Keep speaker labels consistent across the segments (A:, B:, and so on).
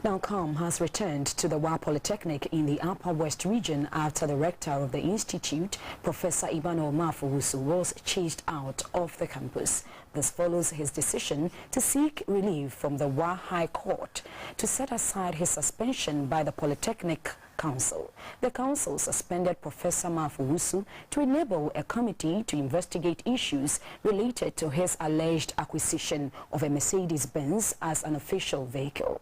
A: Now, calm has returned to the WA Polytechnic in the Upper West region after the rector of the institute, Professor Emmanuel Marfo-Owusu, was chased out of the campus. This follows his decision to seek relief from the WA High Court to set aside his suspension by the Polytechnic Council. The council suspended Professor Marfo-Owusu to enable a committee to investigate issues related to his alleged acquisition of a Mercedes Benz as an official vehicle.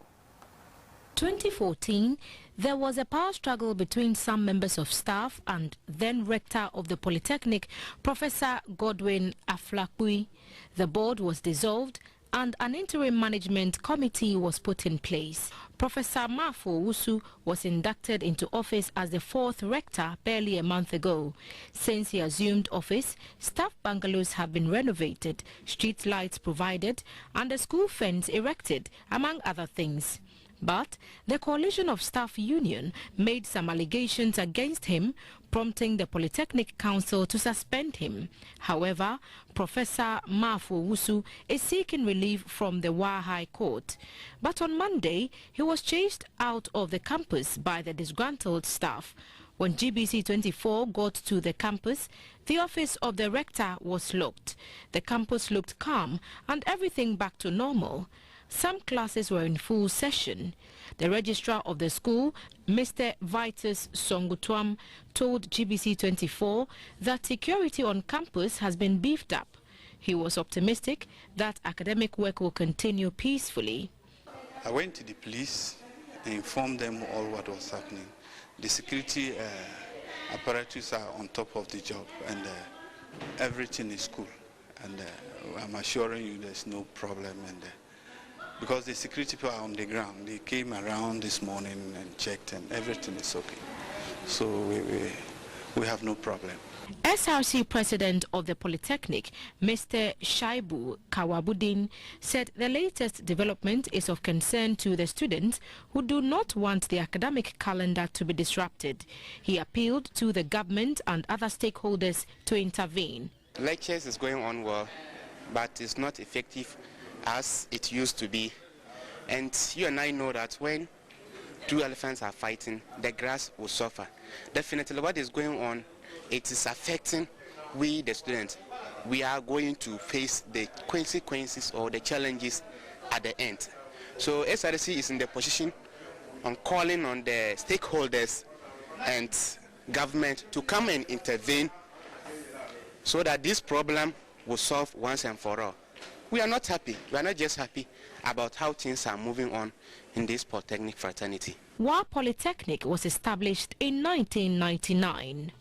B: 2014, there was a power struggle between some members of staff and then rector of the Polytechnic, Professor Godwin Aflakui. The board was dissolved and an interim management committee was put in place. Professor Marfo-Owusu was inducted into office as the fourth rector barely a month ago. Since he assumed office, staff bungalows have been renovated, street lights provided, and a school fence erected, among other things. But the coalition of staff union made some allegations against him, prompting the Polytechnic Council to suspend him. However, Professor Marfo-Owusu is seeking relief from the WA High Court. But on Monday, he was chased out of the campus by the disgruntled staff. When GBC 24 got to the campus, the office of the rector was locked. The campus looked calm and everything back to normal. Some classes were in full session. The registrar of the school, Mr. Vitus Songutuam, told GBC 24 that security on campus has been beefed up. He was optimistic that academic work will continue peacefully.
C: I went to the police and informed them all what was happening. The security apparatus are on top of the job and everything is cool. And I'm assuring you there's no problem. And because the security people are on the ground, they came around this morning and checked and everything is okay. So we have no problem.
B: SRC President of the Polytechnic, Mr. Shaibu Kawabudin, said the latest development is of concern to the students who do not want the academic calendar to be disrupted. He appealed to the government and other stakeholders to intervene.
D: Lectures is going on well, but it's not effective as it used to be. And you and I know that when two elephants are fighting, the grass will suffer. Definitely what is going on, it is affecting we the students. We are going to face the consequences or the challenges at the end. So SRC is in the position on calling on the stakeholders and government to come and intervene so that this problem will solve once and for all. We are not happy. We are not just happy about how things are moving on in this Polytechnic fraternity.
B: WA Polytechnic was established in 1999.